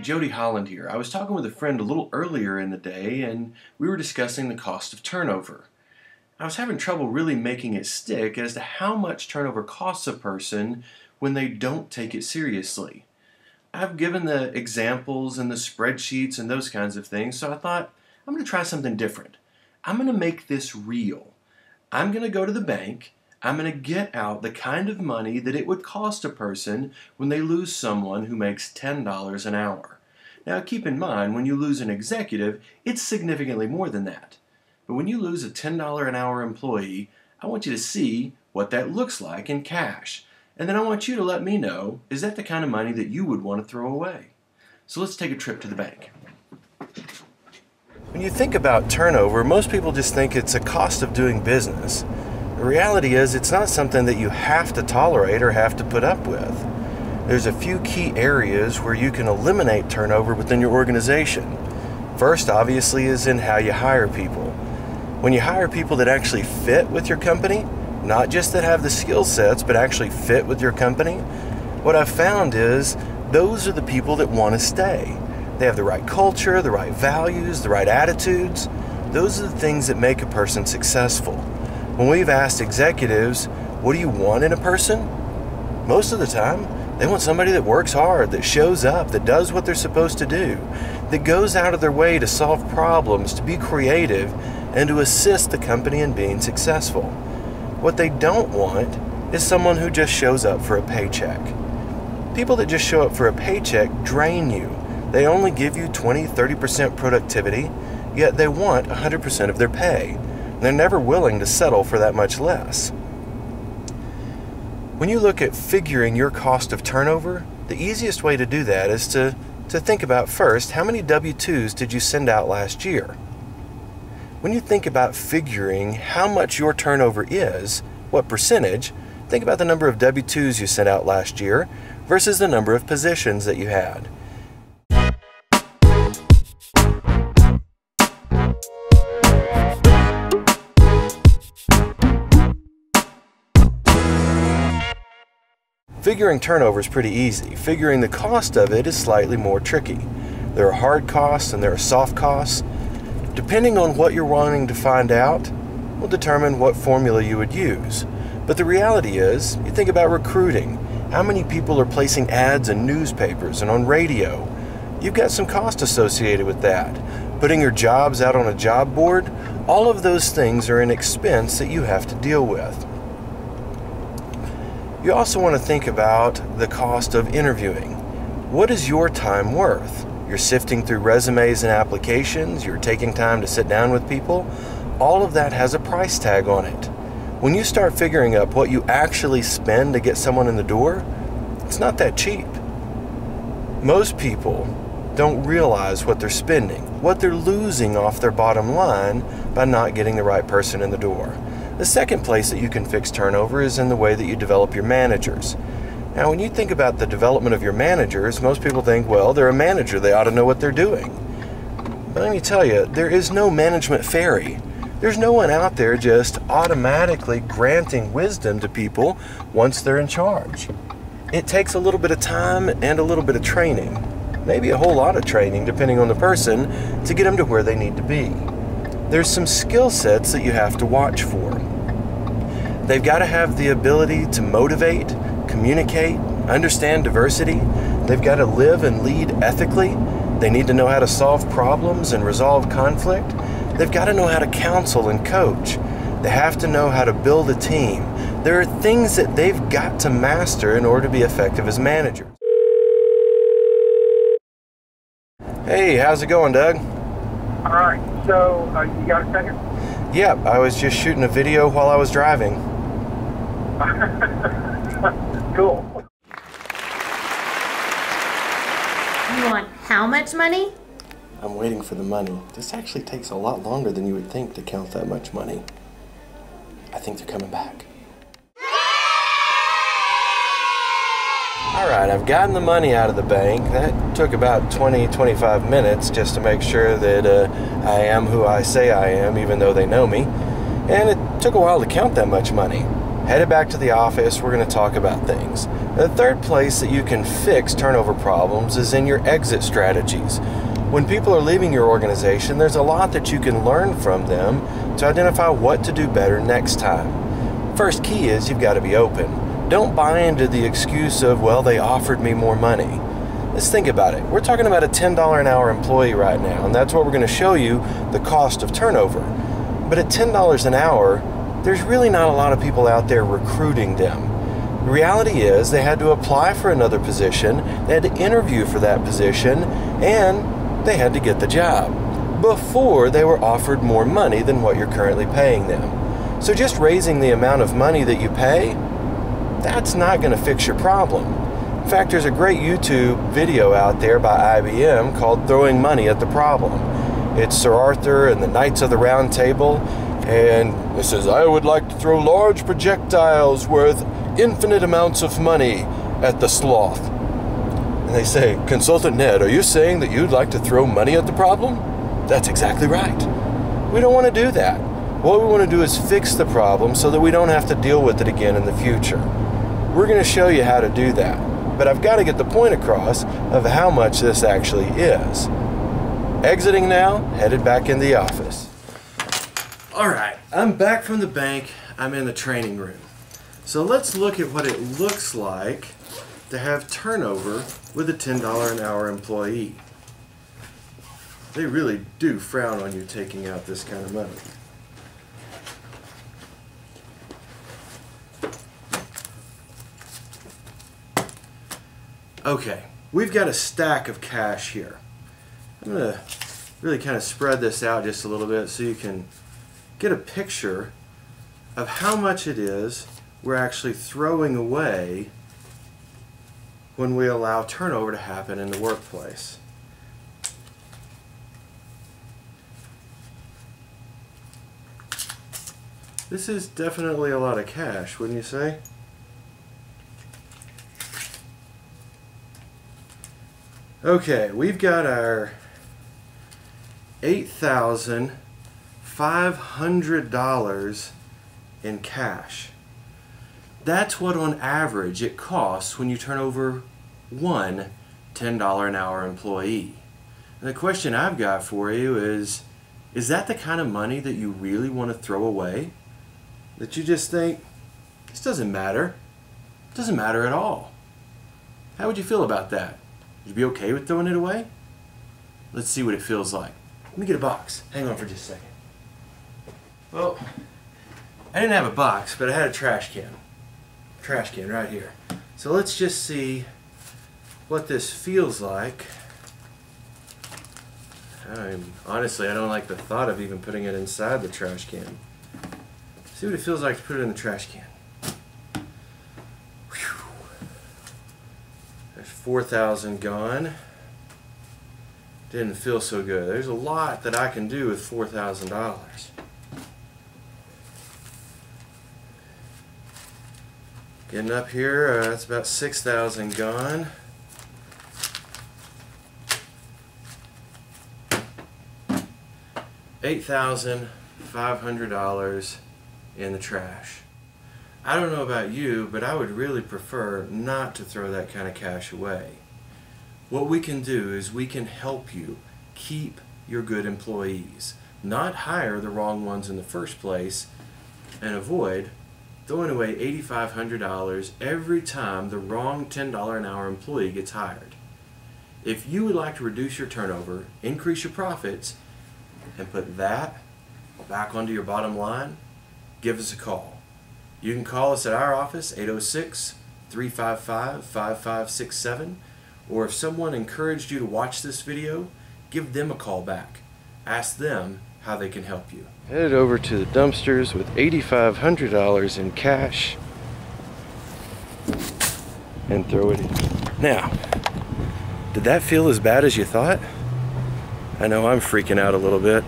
Jody, Holland here. I was talking with a friend a little earlier in the day and we were discussing the cost of turnover. I was having trouble really making it stick as to how much turnover costs a person when they don't take it seriously. I've given the examples and the spreadsheets and those kinds of things, so I thought I'm going to try something different. I'm going to make this real. I'm going to go to the bank. I'm going to get out the kind of money that it would cost a person when they lose someone who makes $10 an hour. Now keep in mind, when you lose an executive, it's significantly more than that. But when you lose a $10 an hour employee, I want you to see what that looks like in cash. And then I want you to let me know, is that the kind of money that you would want to throw away? So let's take a trip to the bank. When you think about turnover, most people just think it's a cost of doing business. The reality is it's not something that you have to tolerate or have to put up with. There's a few key areas where you can eliminate turnover within your organization. First, obviously, is in how you hire people. When you hire people that actually fit with your company, not just that have the skill sets, but actually fit with your company, what I've found is those are the people that want to stay. They have the right culture, the right values, the right attitudes. Those are the things that make a person successful. When we've asked executives, what do you want in a person? Most of the time, they want somebody that works hard, that shows up, that does what they're supposed to do, that goes out of their way to solve problems, to be creative, and to assist the company in being successful. What they don't want is someone who just shows up for a paycheck. People that just show up for a paycheck drain you. They only give you 20-30% productivity, yet they want 100% of their pay. They're never willing to settle for that much less. When you look at figuring your cost of turnover, the easiest way to do that is to think about first, how many W-2s did you send out last year? When you think about figuring how much your turnover is, what percentage, think about the number of W-2s you sent out last year versus the number of positions that you had. Figuring turnover is pretty easy. Figuring the cost of it is slightly more tricky. There are hard costs and there are soft costs. Depending on what you're wanting to find out will determine what formula you would use. But the reality is, you think about recruiting. How many people are placing ads in newspapers and on radio? You've got some cost associated with that. Putting your jobs out on a job board, all of those things are an expense that you have to deal with. You also want to think about the cost of interviewing. What is your time worth? You're sifting through resumes and applications, you're taking time to sit down with people. All of that has a price tag on it. When you start figuring up what you actually spend to get someone in the door, it's not that cheap. Most people don't realize what they're spending, what they're losing off their bottom line by not getting the right person in the door. The second place that you can fix turnover is in the way that you develop your managers. Now, when you think about the development of your managers, most people think, well, they're a manager, they ought to know what they're doing. But let me tell you, there is no management fairy. There's no one out there just automatically granting wisdom to people once they're in charge. It takes a little bit of time and a little bit of training, maybe a whole lot of training depending on the person, to get them to where they need to be. There's some skill sets that you have to watch for. They've got to have the ability to motivate, communicate, understand diversity. They've got to live and lead ethically. They need to know how to solve problems and resolve conflict. They've got to know how to counsel and coach. They have to know how to build a team. There are things that they've got to master in order to be effective as managers. Hey, how's it going, Doug? All right, so you got a second? Yeah, I was just shooting a video while I was driving. Cool. You want how much money? I'm waiting for the money. This actually takes a lot longer than you would think to count that much money. I think they're coming back. Alright, I've gotten the money out of the bank. That took about 20-25 minutes just to make sure that I am who I say I am, even though they know me. And it took a while to count that much money. Headed back to the office, we're going to talk about things. The third place that you can fix turnover problems is in your exit strategies. When people are leaving your organization, there's a lot that you can learn from them to identify what to do better next time. First key is you've got to be open. Don't buy into the excuse of, well, they offered me more money. Let's think about it. We're talking about a $10 an hour employee right now, and that's what we're going to show you, the cost of turnover. But at $10 an hour, there's really not a lot of people out there recruiting them. The reality is they had to apply for another position, they had to interview for that position, and they had to get the job before they were offered more money than what you're currently paying them. So just raising the amount of money that you pay, that's not going to fix your problem. In fact, there's a great YouTube video out there by IBM called Throwing Money at the Problem. It's Sir Arthur and the Knights of the Round Table, and it says, I would like to throw large projectiles worth infinite amounts of money at the sloth. And they say, Consultant Ned, are you saying that you'd like to throw money at the problem? That's exactly right. We don't want to do that. What we want to do is fix the problem so that we don't have to deal with it again in the future. We're going to show you how to do that, but I've got to get the point across of how much this actually is. Exiting now, headed back in the office. All right, I'm back from the bank. I'm in the training room. So let's look at what it looks like to have turnover with a $10 an hour employee. They really do frown on you taking out this kind of money. Okay, we've got a stack of cash here. I'm going to really kind of spread this out just a little bit so you can get a picture of how much it is we're actually throwing away when we allow turnover to happen in the workplace. This is definitely a lot of cash, wouldn't you say? Okay, we've got our $8,500 in cash. That's what on average it costs when you turn over one $10 an hour employee. And the question I've got for you is that the kind of money that you really want to throw away? That you just think, this doesn't matter. It doesn't matter at all. How would you feel about that? Would you be okay with throwing it away? Let's see what it feels like. Let me get a box. Hang on for just a second. Well, I didn't have a box, but I had a trash can. Trash can right here. So let's just see what this feels like. Honestly, I don't like the thought of even putting it inside the trash can. See what it feels like to put it in the trash can. Whew. There's 4,000 gone. Didn't feel so good. There's a lot that I can do with $4,000. Getting up here, that's about 6,000 gone. $8,500 in the trash. I don't know about you, but I would really prefer not to throw that kind of cash away. What we can do is we can help you keep your good employees, not hire the wrong ones in the first place, and avoid throwing away $8,500 every time the wrong $10 an hour employee gets hired. If you would like to reduce your turnover, increase your profits, and put that back onto your bottom line, give us a call. You can call us at our office, 806-355-5567, or if someone encouraged you to watch this video, give them a call back. Ask them how they can help you. Headed over to the dumpsters with $8,500 in cash and throw it in. Now, did that feel as bad as you thought? I know I'm freaking out a little bit.